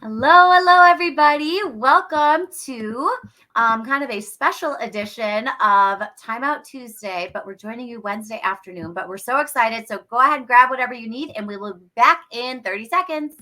Hello, everybody. Welcome to kind of a special edition of Timeout Tuesday, but we're joining you Wednesday afternoon. But we're so excited. So go ahead and grab whatever you need, and we will be back in 30 seconds.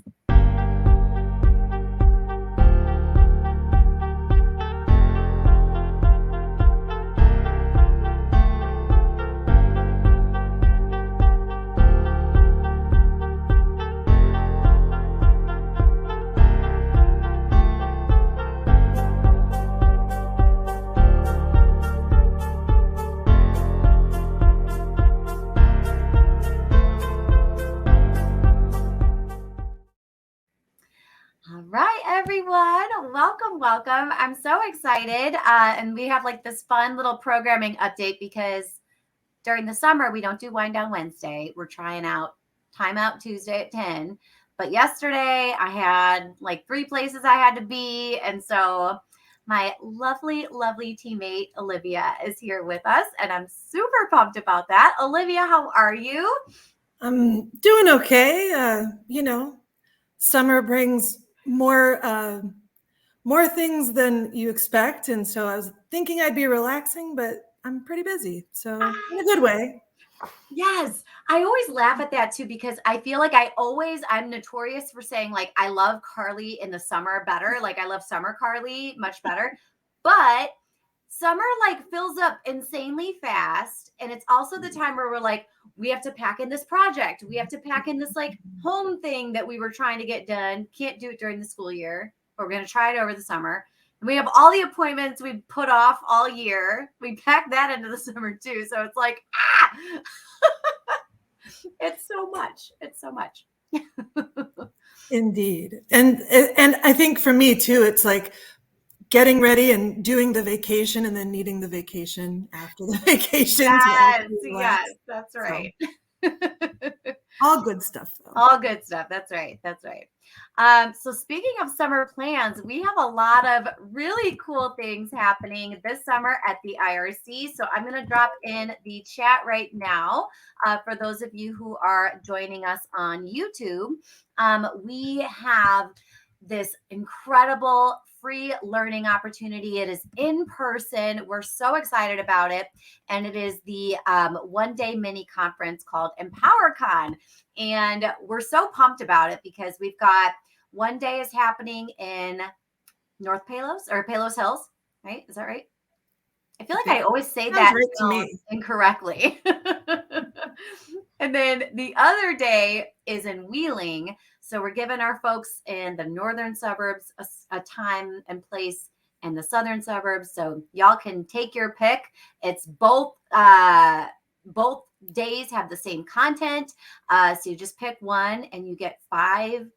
All right, everyone. Welcome. I'm so excited. And we have like this fun little programming update because during the summer, we don't do Wind Down Wednesday. We're trying out Timeout Tuesday at 10. But yesterday, I had like 3 places I had to be. And so my lovely teammate, Olivia, is here with us. And I'm super pumped about that. Olivia, how are you? I'm doing okay. Summer brings more things than you expect, and so I was thinking I'd be relaxing, but I'm pretty busy. So in a good way. Yes. I always laugh at that too because I feel like I'm notorious for saying like I love Carly in the summer better. Like I love summer Carly much better. But summer like fills up insanely fast. And it's also the time where we're like, we have to pack in this project. We have to pack in this like home thing that we were trying to get done. Can't do it during the school year. But we're going to try it over the summer. And we have all the appointments we put off all year. We pack that into the summer too. So it's like, it's so much. It's so much. Indeed. And I think for me too, it's like getting ready and doing the vacation and then needing the vacation after the vacation. Yes, that's right. So, all good stuff though. All good stuff. That's right. So speaking of summer plans, we have a lot of really cool things happening this summer at the IRC. So I'm going to drop in the chat right now for those of you who are joining us on YouTube. We have this incredible free learning opportunity. It is in person. We're so excited about it. And it is the one-day mini conference called EmpowerCon. And we're so pumped about it because we've got one day is happening in North Palos or Palos Hills, right? Is that right? I feel like I always say that right to me. Incorrectly. And then the other day is in Wheeling. So we're giving our folks in the northern suburbs a time and place in the southern suburbs. So y'all can take your pick. It's both days have the same content. So you just pick one and you get 5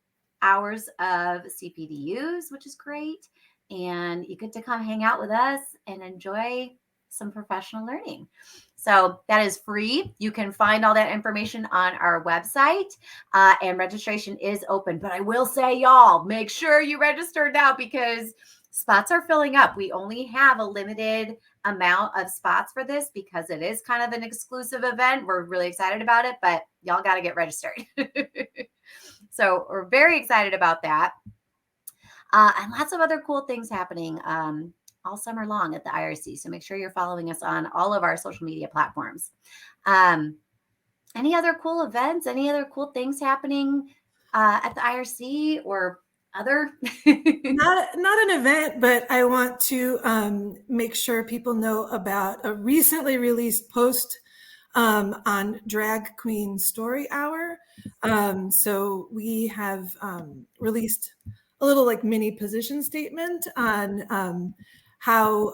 hours of CPDUs, which is great. And you get to come hang out with us and enjoy some professional learning. So that is free. You can find all that information on our website, and registration is open. But I will say, y'all, make sure you register now because spots are filling up. We only have a limited amount of spots for this because it is kind of an exclusive event. We're really excited about it, but y'all got to get registered. So we're very excited about that. And lots of other cool things happening all summer long at the IRC. So make sure you're following us on all of our social media platforms. Any other cool events? Any other cool things happening at the IRC or other? not an event, but I want to make sure people know about a recently released post on Drag Queen Story Hour. So we have released a little like mini position statement on how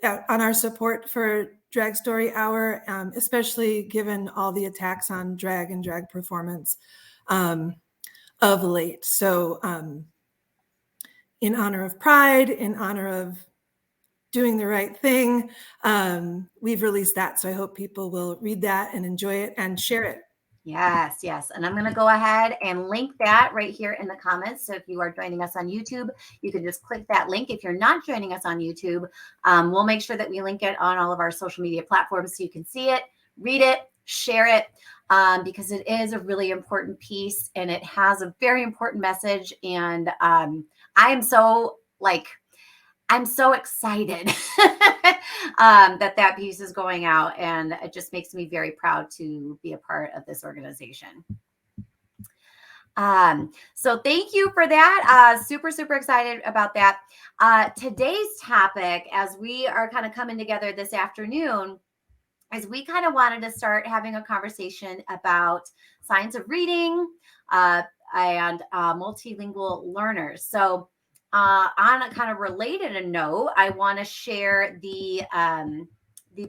on our support for Drag Story Hour, especially given all the attacks on drag and drag performance of late. So in honor of Pride, in honor of doing the right thing, we've released that. So I hope people will read that and enjoy it and share it. Yes. And I'm going to go ahead and link that right here in the comments. So if you are joining us on YouTube, you can just click that link. If you're not joining us on YouTube, we'll make sure that we link it on all of our social media platforms so you can see it, read it, share it, because it is a really important piece and it has a very important message. And I am so like, I'm so excited that that piece is going out, and it just makes me very proud to be a part of this organization. So thank you for that. Super, super excited about that. Today's topic, as we are kind of coming together this afternoon, is we kind of wanted to start having a conversation about science of reading, and multilingual learners. So, on a kind of related note, I want to share the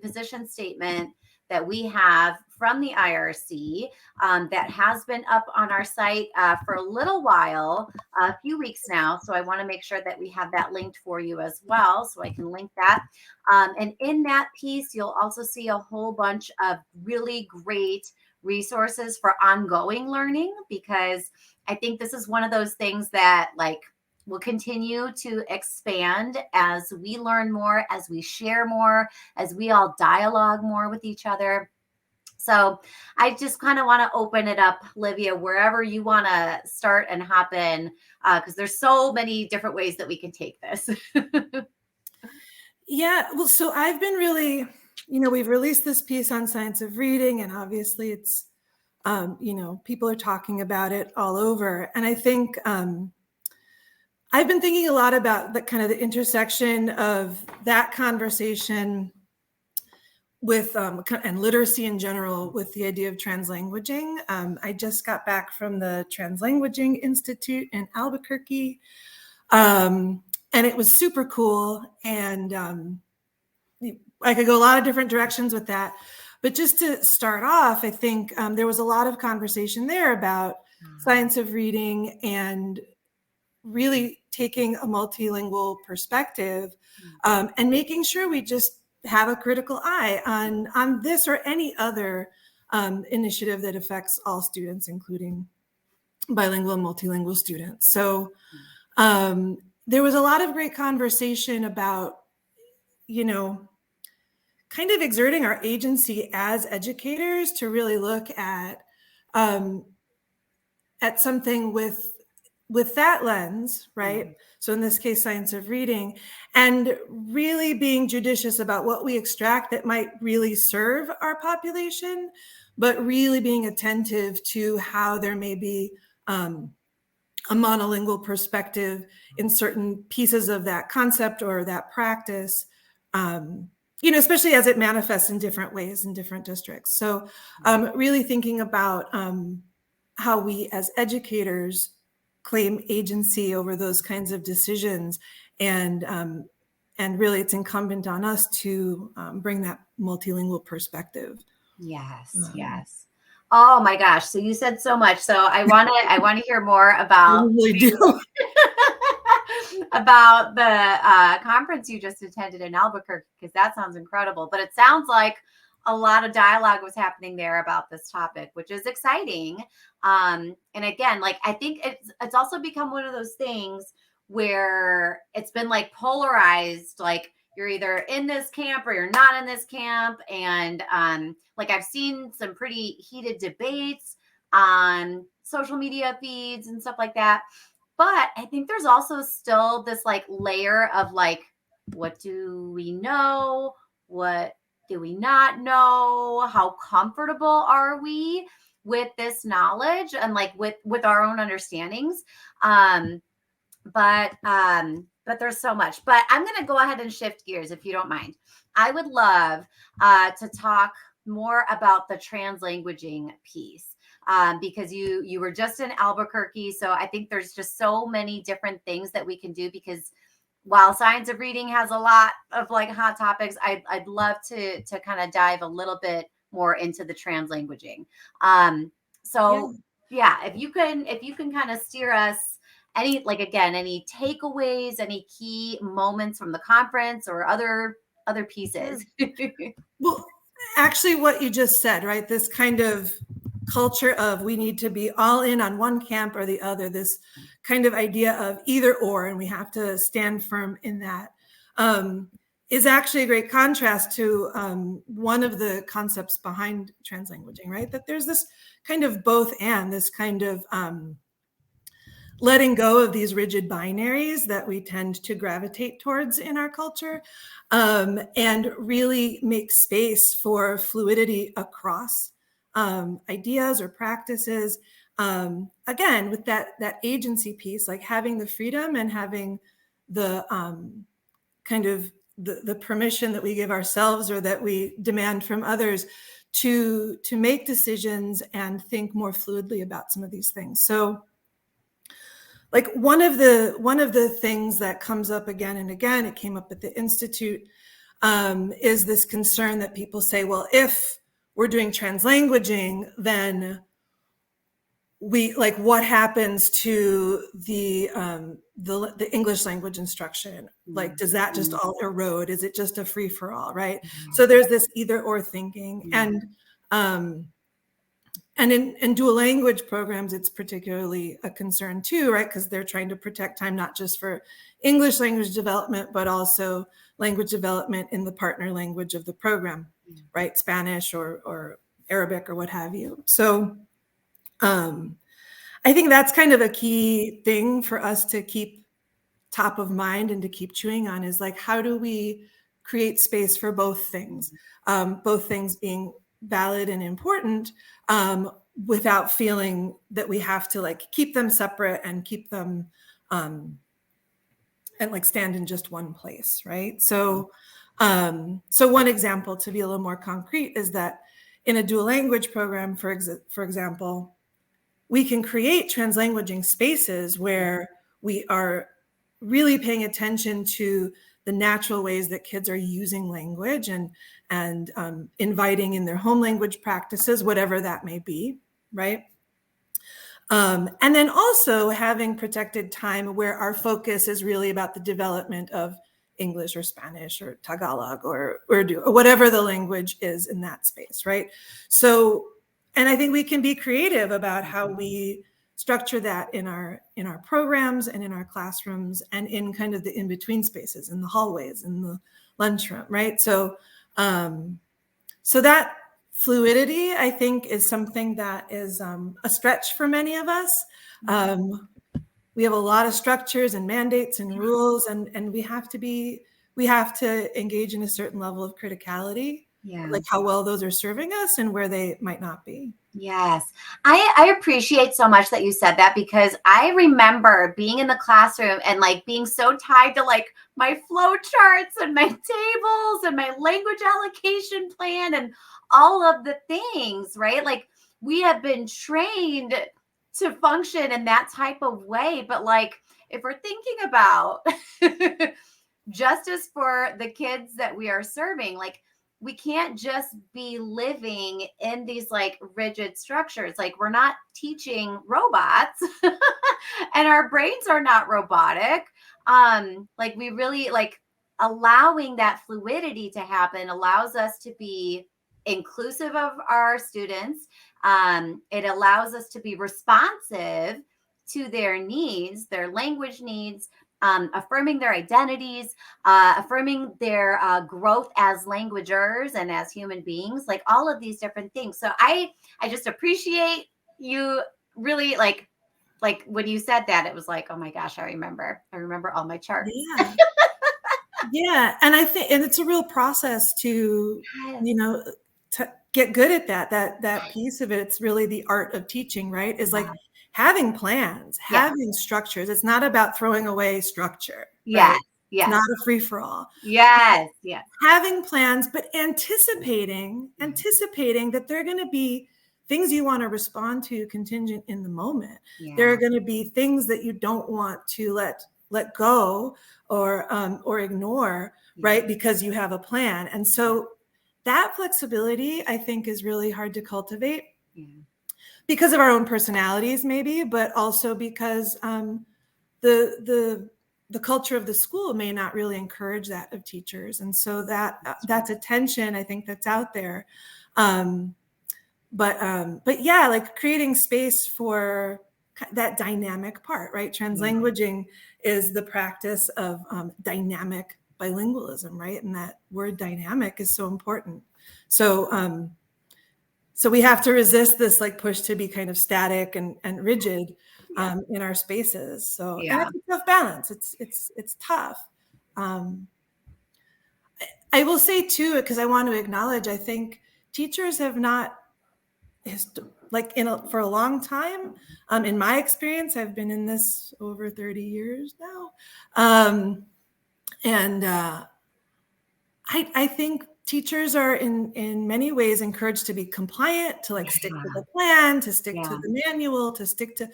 position statement that we have from the IRC, that has been up on our site for a little while, a few weeks now. So I want to make sure that we have that linked for you as well, so I can link that. And in that piece, you'll also see a whole bunch of really great resources for ongoing learning, because I think this is one of those things that like will continue to expand as we learn more, as we share more, as we all dialogue more with each other. So I just kind of want to open it up, Olivia, wherever you want to start and hop in, because there's so many different ways that we can take this. Yeah, well, so I've been really, we've released this piece on science of reading, and obviously it's, people are talking about it all over. And I think I've been thinking a lot about the kind of the intersection of that conversation with and literacy in general with the idea of translanguaging. I just got back from the Translanguaging Institute in Albuquerque, and it was super cool. And I could go a lot of different directions with that. But just to start off, I think there was a lot of conversation there about science of reading and really taking a multilingual perspective, and making sure we just have a critical eye on this or any other initiative that affects all students, including bilingual and multilingual students. So there was a lot of great conversation about, kind of exerting our agency as educators to really look at something with that lens, right? Mm-hmm. So in this case, science of reading, and really being judicious about what we extract that might really serve our population, but really being attentive to how there may be a monolingual perspective in certain pieces of that concept or that practice, especially as it manifests in different ways in different districts. So really thinking about how we as educators claim agency over those kinds of decisions, and really it's incumbent on us to bring that multilingual perspective. Yes, yes. Oh my gosh! So you said so much. So I want to hear more about. I really do. About the conference you just attended in Albuquerque, because that sounds incredible. But it sounds like a lot of dialogue was happening there about this topic, which is exciting. And again, like I think it's also become one of those things where it's been like polarized, like you're either in this camp or you're not in this camp. And like I've seen some pretty heated debates on social media feeds and stuff like that. But I think there's also still this like layer of like, what do we know? What do we not know? How comfortable are we with this knowledge and like with our own understandings? But there's so much. But I'm going to go ahead and shift gears if you don't mind. I would love to talk more about the translanguaging piece. Because you were just in Albuquerque. So I think there's just so many different things that we can do, because while science of reading has a lot of like hot topics, I'd love to kind of dive a little bit more into the translanguaging. So yeah, if you can kind of steer us any, like, again, any takeaways, any key moments from the conference or other pieces. Well, actually what you just said, right? This kind of culture of we need to be all in on one camp or the other, this kind of idea of either or, and we have to stand firm in that. is actually a great contrast to one of the concepts behind translanguaging, right? That there's this kind of both and, this kind of letting go of these rigid binaries that we tend to gravitate towards in our culture, and really make space for fluidity across ideas or practices. Again, with that agency piece, like having the freedom and having the kind of the permission that we give ourselves or that we demand from others to make decisions and think more fluidly about some of these things. So like one of the things that comes up again and again, it came up at the Institute, is this concern that people say, well, if we're doing translanguaging, then we like what happens to the English language instruction? Like, does that just all erode? Is it just a free for all, right? So there's this either or thinking, and in dual language programs, it's particularly a concern too, right? Because they're trying to protect time, not just for English language development, but also language development in the partner language of the program, right? Spanish or Arabic or what have you. So I think that's kind of a key thing for us to keep top of mind and to keep chewing on, is like, how do we create space for both things being valid and important, without feeling that we have to like keep them separate and keep them and like stand in just one place, right? So one example, to be a little more concrete, is that in a dual language program, for example, we can create translanguaging spaces where we are really paying attention to the natural ways that kids are using language and inviting in their home language practices, whatever that may be, right? And then also having protected time where our focus is really about the development of English or Spanish or Tagalog or Urdu or whatever the language is in that space, right? So, and I think we can be creative about how we structure that in our programs and in our classrooms and in kind of the in-between spaces, in the hallways, in the lunchroom, right? So that fluidity, I think, is something that is a stretch for many of us. We have a lot of structures and mandates and rules, and we have to engage in a certain level of criticality, like how well those are serving us and where they might not be. Yes. I appreciate so much that you said that, because I remember being in the classroom and like being so tied to like my flow charts and my tables and my language allocation plan and all of the things, right? Like we have been trained to function in that type of way. But like, if we're thinking about justice for the kids that we are serving, like we can't just be living in these like rigid structures. Like we're not teaching robots and our brains are not robotic. Like we really like allowing that fluidity to happen allows us to be inclusive of our students. It allows us to be responsive to their needs, their language needs, affirming their identities, affirming their growth as languagers and as human beings, like all of these different things. So I just appreciate you really like when you said that, it was like, oh my gosh, I remember all my charts. Yeah. Yeah. And I think, and it's a real process to, to get good at that piece of it. It's really the art of teaching, right? Is like having plans, having structures. It's not about throwing away structure. Yes. Right? Yes. It's not a free for all. Yes. Yes. Having plans, but anticipating that there are going to be things you want to respond to contingent in the moment. Yeah. There are going to be things that you don't want to let go or ignore, right? Because you have a plan. And so that flexibility, I think, is really hard to cultivate because of our own personalities, maybe, but also because the culture of the school may not really encourage that of teachers. And so that's a tension, I think, that's out there. But yeah, like creating space for that dynamic part, right? Translanguaging is the practice of dynamic bilingualism, right? And that word dynamic is so important. So we have to resist this like push to be kind of static and rigid in our spaces. So, and Yeah. it's a tough balance. It's tough. I will say too, because I want to acknowledge, I think teachers have not for a long time. In my experience, I've been in this over 30 years now. And I think teachers are in many ways encouraged to be compliant, to like stick to the plan, to stick to the manual, to stick to,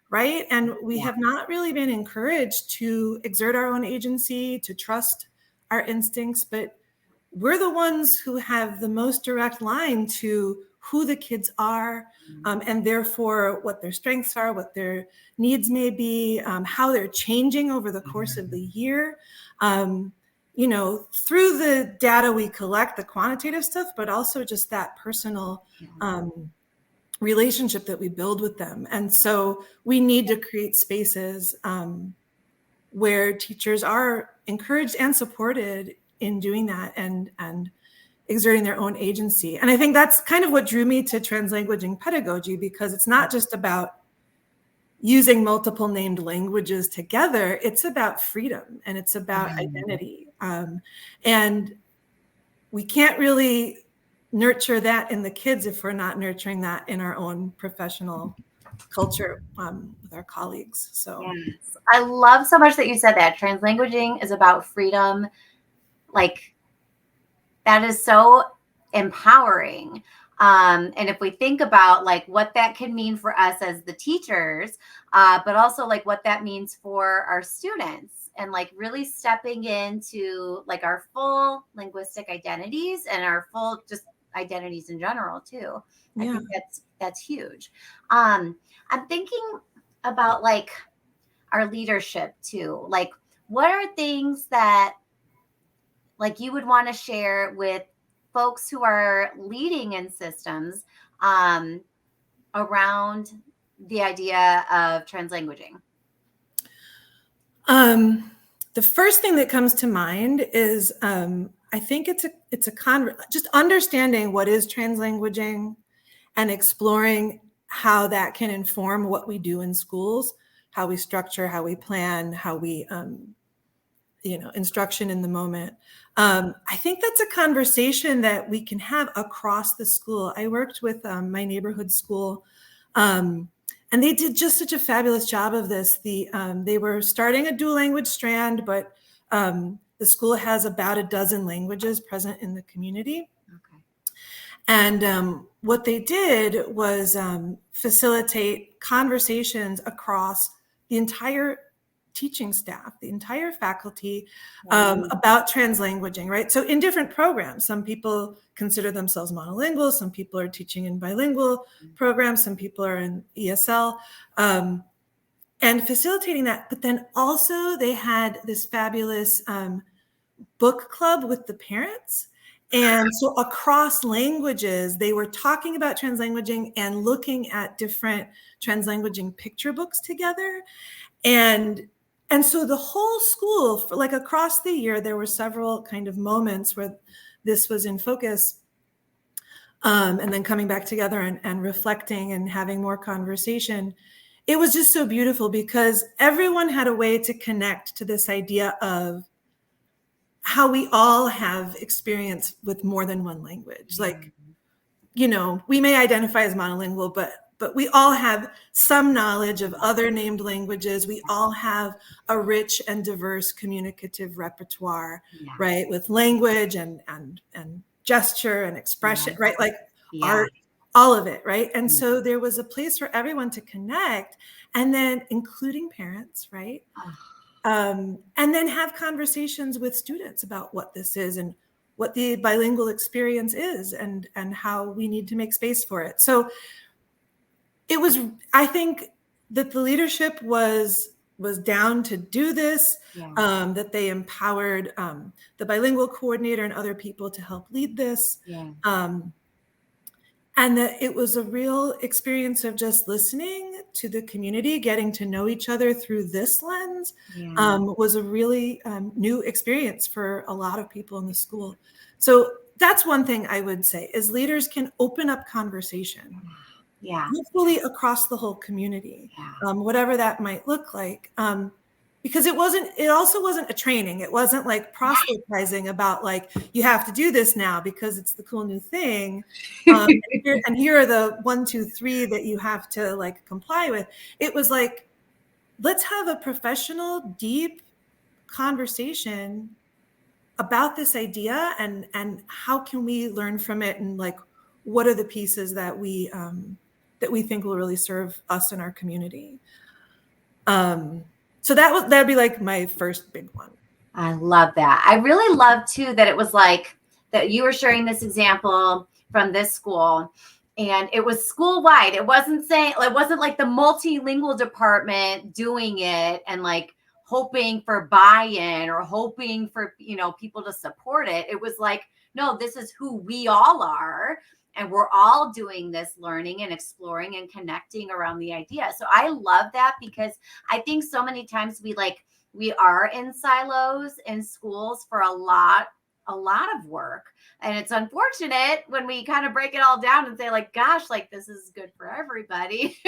right? And we have not really been encouraged to exert our own agency, to trust our instincts, but we're the ones who have the most direct line to who the kids are, and therefore what their strengths are, what their needs may be, how they're changing over the course of the year. Through the data we collect, the quantitative stuff, but also just that personal relationship that we build with them. And so we need to create spaces where teachers are encouraged and supported in doing that and exerting their own agency. And I think that's kind of what drew me to translanguaging pedagogy, because it's not just about using multiple named languages together. It's about freedom and it's about identity. And we can't really nurture that in the kids if we're not nurturing that in our own professional culture with our colleagues. So yes. I love so much that you said that translanguaging is about freedom. Like, that is so empowering. And if we think about like what that can mean for us as the teachers, but also like what that means for our students, and like really stepping into like our full linguistic identities and our full just identities in general too. I think that's huge. I'm thinking about like our leadership too. Like, what are things that like you would want to share with folks who are leading in systems around the idea of translanguaging? The first thing that comes to mind is I think it's just understanding what is translanguaging and exploring how that can inform what we do in schools, how we structure, how we plan, how we instruction in the moment. I think that's a conversation that we can have across the school. I worked with my neighborhood school, and they did just such a fabulous job of this. They were starting a dual language strand, but the school has about a dozen languages present in the community. Okay. And what they did was facilitate conversations across the entire teaching staff, the entire faculty, about translanguaging, right? So in different programs, some people consider themselves monolingual, some people are teaching in bilingual programs, some people are in ESL, and facilitating that. But then also they had this fabulous book club with the parents. And so across languages, they were talking about translanguaging and looking at different translanguaging picture books together. And so the whole school, like across the year, there were several kind of moments where this was in focus, and then coming back together and reflecting and having more conversation. It was just so beautiful because everyone had a way to connect to this idea of how we all have experience with more than one language. Like, we may identify as monolingual, but we all have some knowledge of other named languages. We all have a rich and diverse communicative repertoire, right? With language and gesture and expression, right? Like art, all of it, right? And so there was a place for everyone to connect, and then including parents, right? And then have conversations with students about what this is and what the bilingual experience is and how we need to make space for it. So I think that the leadership was down to do this, that they empowered the bilingual coordinator and other people to help lead this. and that it was a real experience of just listening to the community, getting to know each other through this lens, Yeah. was a really new experience for a lot of people in the school. So that's one thing I would say is leaders can open up conversation, Yeah. hopefully across the whole community, Yeah. whatever that might look like. Because it also wasn't a training. It wasn't like proselytizing about like, you have to do this now because it's the cool new thing. And here are the 1, 2, 3 that you have to like comply with. It was like, let's have a professional, deep conversation about this idea and how can we learn from it, and like what are the pieces that we think will really serve us and our community. So that'd be like my first big one. I love that. I really love too that it was like that you were sharing this example from this school and it was school wide. It wasn't like the multilingual department doing it and like hoping for buy-in or hoping for, people to support it. It was like, no, this is who we all are. And we're all doing this learning and exploring and connecting around the idea. So I love that because I think so many times we are in silos in schools for a lot of work, and it's unfortunate when we kind of break it all down and say like, gosh, like this is good for everybody.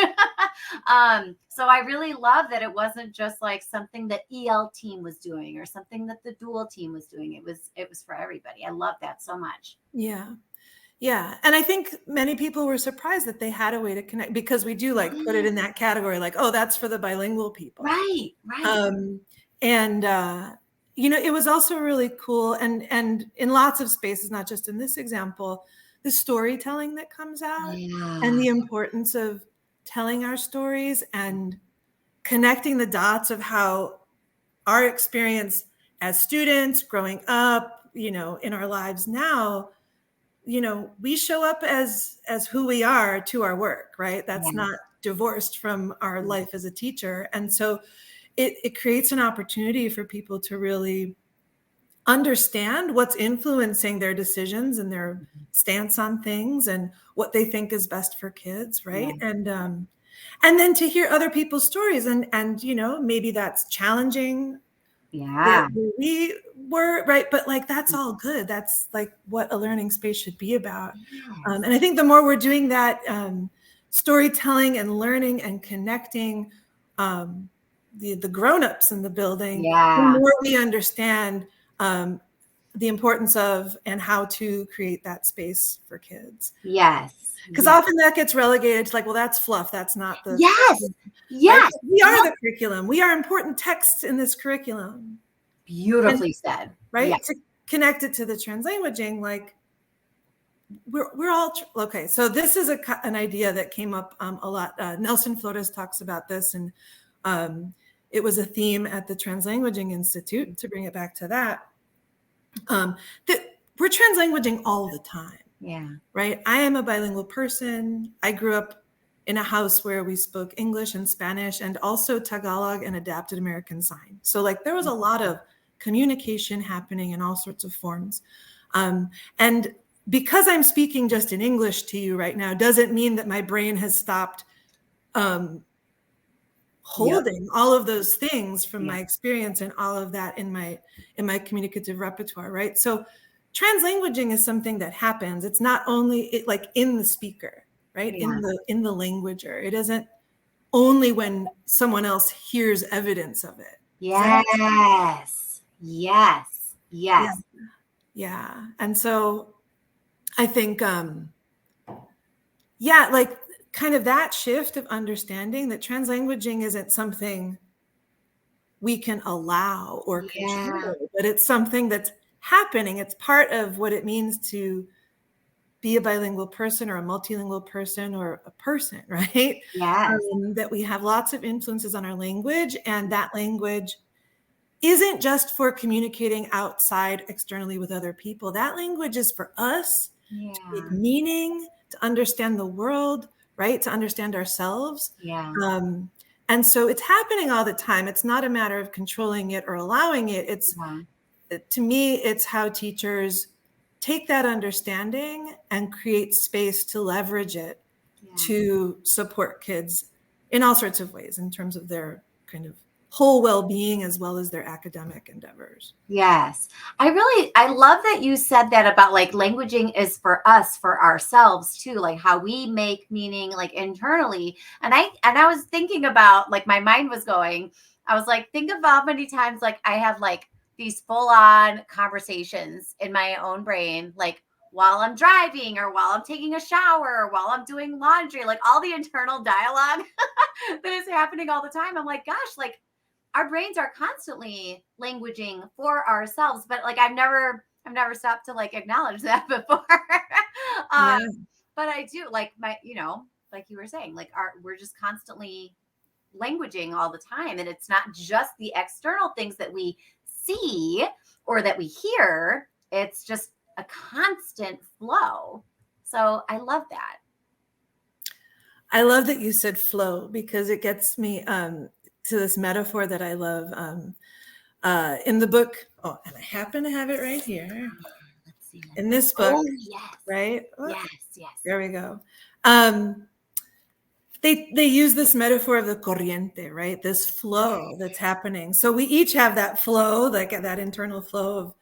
So I really love that it wasn't just like something that EL team was doing or something that the dual team was doing. It was for everybody. I love that so much. Yeah. Yeah. And I think many people were surprised that they had a way to connect, because we do like put it in that category, like, oh, that's for the bilingual people. Right. And it was also really cool, and in lots of spaces, not just in this example, the storytelling that comes out and Yeah. the importance of telling our stories and connecting the dots of how our experience as students growing up, in our lives now, we show up as who we are to our work, right? That's Yeah. not divorced from our life as a teacher. And so it creates an opportunity for people to really understand what's influencing their decisions and their stance on things and what they think is best for kids, Yeah. right? And then to hear other people's stories, and maybe that's challenging where Yeah. we were, right? But like, that's all good. That's like what a learning space should be about. Yes. And I think the more we're doing that, storytelling and learning and connecting, the grown-ups in the building, the Yeah. more we understand the importance of and how to create that space for kids. Yes. Because Yes. often that gets relegated to like, well, that's fluff. That's not the Yes. right? Yes. We are the curriculum. We are important texts in this curriculum. And Beautifully said. right, Yes. to connect it to the translanguaging, like we're all okay. So this is an idea that came up a lot. Nelson Flores talks about this, and it was a theme at the Translanguaging Institute, to bring it back to that, that we're translanguaging all the time. Yeah. Right. I am a bilingual person. I grew up in a house where we spoke English and Spanish and also Tagalog and adapted American Sign. So like there was a lot of communication happening in all sorts of forms. And because I'm speaking just in English to you right now, doesn't mean that my brain has stopped holding all of those things from my experience and all of that in my communicative repertoire, right? So translanguaging is something that happens. It's not only like in the speaker, right? Yeah. In the languager. It isn't only when someone else hears evidence of it. Yes. Yes. Yes. Yeah. And so I think like kind of that shift of understanding that translanguaging isn't something we can allow or control, but it's something that's happening. It's part of what it means to be a bilingual person or a multilingual person or a person, right? Yes. That we have lots of influences on our language, and that language isn't just for communicating outside externally with other people. That language is for us to make meaning, to understand the world, right? To understand ourselves. Yeah. And so it's happening all the time. It's not a matter of controlling it or allowing it. It's to me, it's how teachers take that understanding and create space to leverage it Yeah. to support kids in all sorts of ways in terms of their kind of whole well-being as well as their academic endeavors. Yes. I love that you said that about like languaging is for us, for ourselves too, like how we make meaning like internally. And I was thinking about like my mind was going, I was like, think of how many times like I have like these full on conversations in my own brain, like while I'm driving or while I'm taking a shower or while I'm doing laundry, like all the internal dialogue that is happening all the time. I'm like, gosh, like our brains are constantly languaging for ourselves, but like I've never stopped to like acknowledge that before. um Yeah. but I do like my, like you were saying, like we're just constantly languaging all the time, and it's not just the external things that we see or that we hear, it's just a constant flow. So I love that. I love that you said flow because it gets me to this metaphor that I love in the book. Oh, and I happen to have it right here. Let's see. In this book, Oh yes, right? yes, yes. There we go. They use this metaphor of the corriente, right? This flow that's happening. So we each have that flow, like that internal flow of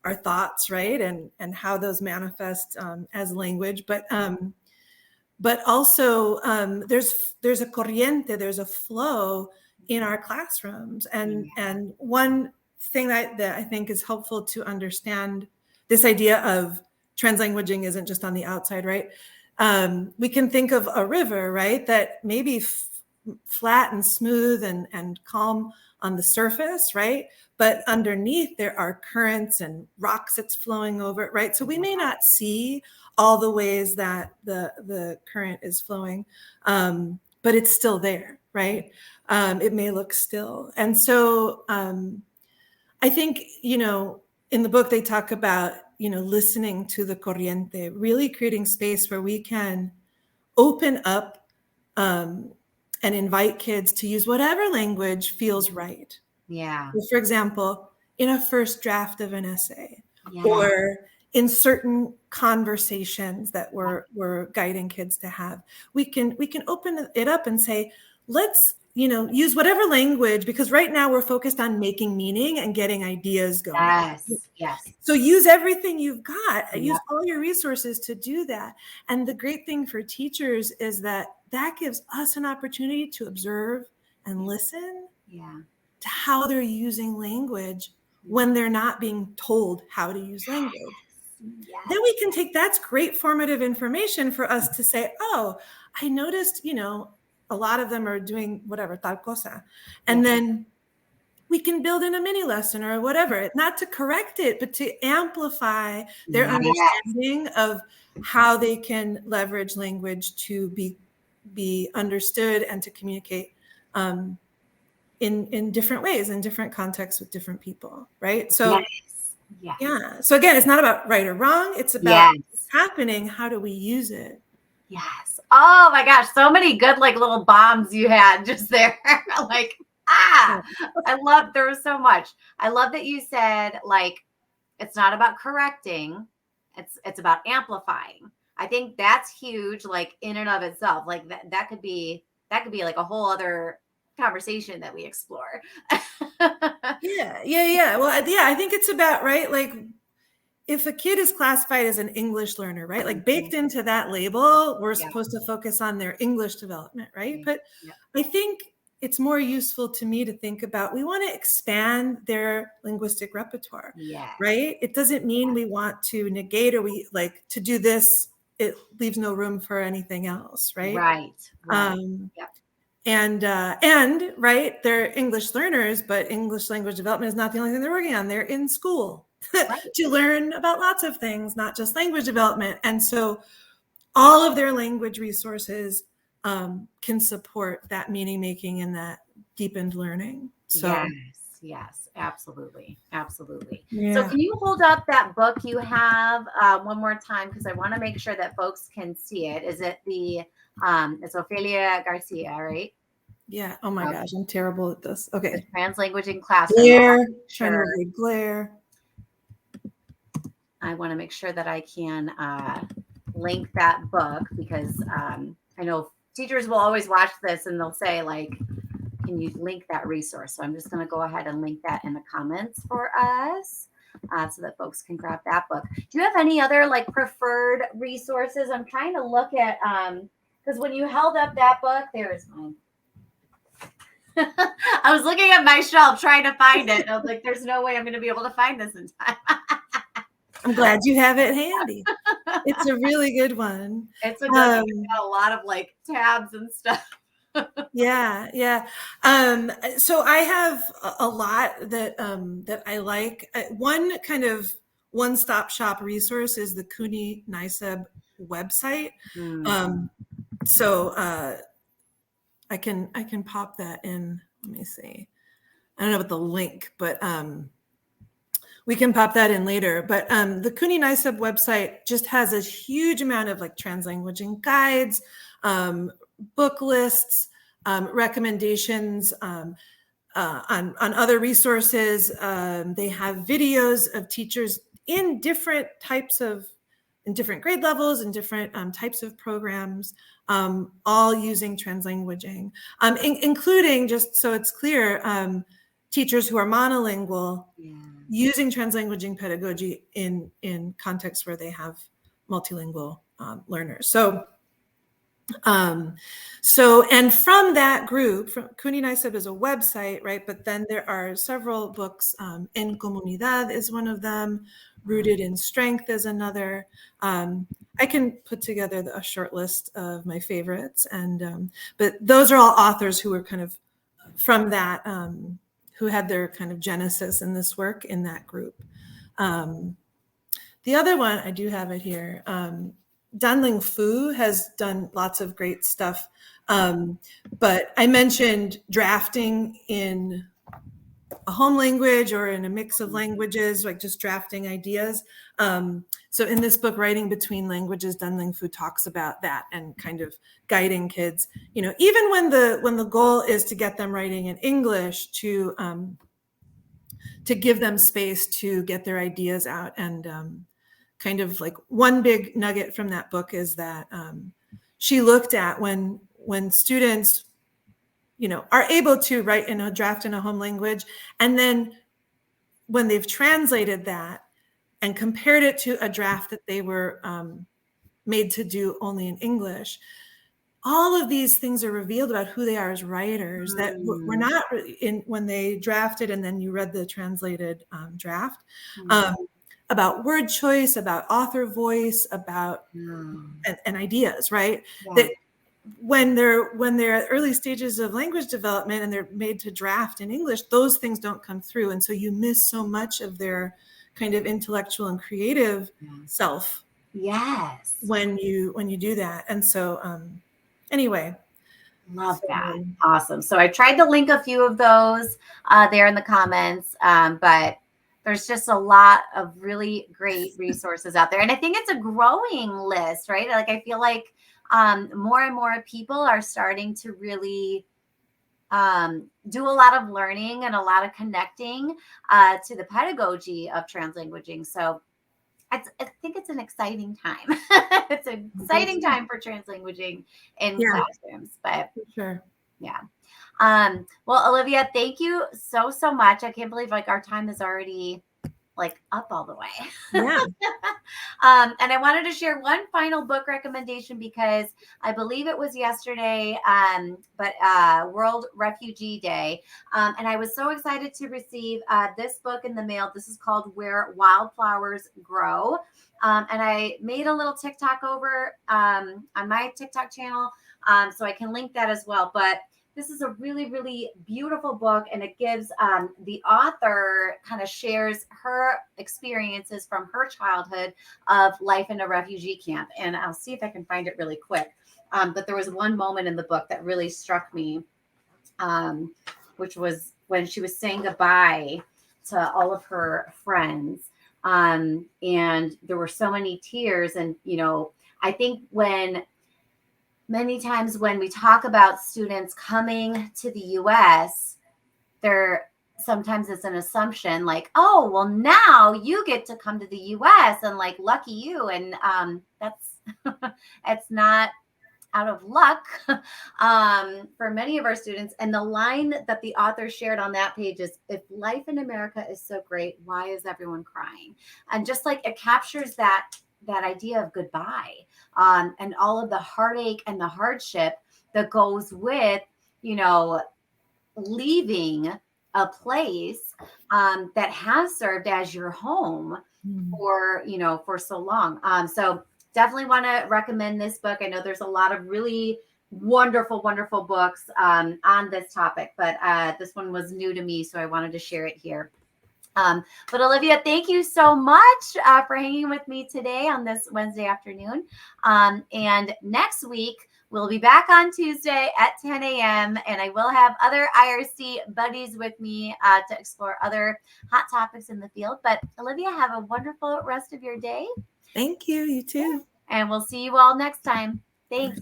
our thoughts, right? And how those manifest as language. But also there's a corriente, there's a flow in our classrooms. And one thing that I think is helpful to understand this idea of translanguaging isn't just on the outside, right? We can think of a river, right, that may be flat and smooth and calm on the surface, right? But underneath there are currents and rocks that's flowing over it, right? So we may not see all the ways that the current is flowing, but it's still there, right? It may look still. And so I think, in the book, they talk about, listening to the corriente, really creating space where we can open up and invite kids to use whatever language feels right. Yeah. So for example, in a first draft of an essay, Yeah. or in certain conversations that we're guiding kids to have, we can open it up and say, let's use whatever language, because right now we're focused on making meaning and getting ideas going. Yes. Yes. So use everything you've got, Yeah. use all your resources to do that. And the great thing for teachers is that gives us an opportunity to observe and listen Yeah. to how they're using language when they're not being told how to use language. Yes. Then we can take that's great formative information for us to say, oh, I noticed, a lot of them are doing whatever, tal cosa. And then we can build in a mini lesson or whatever, not to correct it, but to amplify their understanding of how they can leverage language to be understood and to communicate in different ways, in different contexts with different people, right? So yeah. So again, it's not about right or wrong. It's about what's happening. How do we use it? Yes. Oh my gosh, so many good like little bombs you had just there. Like, there was so much. I love that you said like it's not about correcting, it's about amplifying. I think that's huge, like in and of itself. Like that could be like a whole other conversation that we explore. Yeah. Well, I think it's about, right, like if a kid is classified as an English learner, right, like baked into that label, we're supposed to focus on their English development, right? But I think it's more useful to me to think about, we want to expand their linguistic repertoire, right? It doesn't mean we want to negate, or we like to do this, it leaves no room for anything else, right? And right, they're English learners, but English language development is not the only thing they're working on. They're in school to learn about lots of things, not just language development. And so all of their language resources can support that meaning making and that deepened learning. So yes, absolutely. Yeah. So can you hold up that book you have one more time, because I want to make sure that folks can see it. Is it it's Ophelia Garcia, right? Yeah. Oh my gosh, I'm terrible at this. Okay. The Translanguaging Classroom. Glare. Trying to avoid glare. I want to make sure that I can link that book because I know teachers will always watch this and they'll say, like, can you link that resource? So I'm just going to go ahead and link that in the comments for us so that folks can grab that book. Do you have any other like preferred resources? I'm trying to look at, because when you held up that book, there's mine. I was looking at my shelf trying to find it. And I was like, there's no way I'm going to be able to find this in time. I'm glad you have it handy. It's a really good one. It's a good one. It's got a lot of like tabs and stuff. Yeah. So I have a lot that that I like. One kind of one-stop shop resource is the CUNY NICEB website. So I can pop that in. Let me see. I don't know about the link, but we can pop that in later. But the CUNY NICEB website just has a huge amount of like translanguaging guides, book lists, recommendations on other resources. They have videos of teachers in different grade levels and different types of programs, all using translanguaging, including, just so it's clear, teachers who are monolingual using translanguaging pedagogy in contexts where they have multilingual learners. And from that group, CUNY NICEB is a website, right? But then there are several books. En Comunidad is one of them. Rooted in Strength is another. I can put together a short list of my favorites, but those are all authors who were kind of from that, who had their kind of genesis in this work in that group. The other one, I do have it here. Danling Fu has done lots of great stuff. But I mentioned drafting in a home language or in a mix of languages, like just drafting ideas. So in this book, Writing Between Languages, Danling Fu talks about that and kind of guiding kids, even when the goal is to get them writing in English, to give them space to get their ideas out. And kind of like one big nugget from that book is that she looked at when students, are able to write in a draft in a home language, and then when they've translated that and compared it to a draft that they were made to do only in English, all of these things are revealed about who they are as writers that were not in when they drafted, and then you read the translated draft. About word choice, about author voice, about and ideas, right? Yeah. That when they're at early stages of language development and they're made to draft in English, those things don't come through, and so you miss so much of their kind of intellectual and creative self. Yes. When you do that, and so anyway. Love that. Awesome. So I tried to link a few of those there in the comments, but there's just a lot of really great resources out there. And I think it's a growing list, right? Like, I feel like more and more people are starting to really do a lot of learning and a lot of connecting to the pedagogy of translanguaging. So I think it's an exciting time. It's an exciting time for translanguaging in classrooms. But for sure. Yeah. Well, Olivia, thank you so much. I can't believe like our time is already like up all the way. Yeah. And I wanted to share one final book recommendation because I believe it was yesterday, but World Refugee Day. And I was so excited to receive this book in the mail. This is called Where Wildflowers Grow. And I made a little TikTok over on my TikTok channel. So I can link that as well. But this is a really, really beautiful book, and it gives the author kind of shares her experiences from her childhood of life in a refugee camp. And I'll see if I can find it really quick. But there was one moment in the book that really struck me, which was when she was saying goodbye to all of her friends. And there were so many tears. And, I think many times when we talk about students coming to the U.S., they're sometimes it's an assumption like, oh, well, now you get to come to the US and like lucky you. And that's it's not out of luck for many of our students. And the line that the author shared on that page is, if life in America is so great, why is everyone crying? And just like it captures that idea of goodbye, and all of the heartache and the hardship that goes with, you know, leaving a place that has served as your home Mm. for, for so long. So definitely want to recommend this book. I know there's a lot of really wonderful books on this topic, but this one was new to me, so I wanted to share it here. But Olivia, thank you so much for hanging with me today on this Wednesday afternoon. And next week, we'll be back on Tuesday at 10 a.m. And I will have other IRC buddies with me to explore other hot topics in the field. But Olivia, have a wonderful rest of your day. Thank you. You too. And we'll see you all next time. Thanks.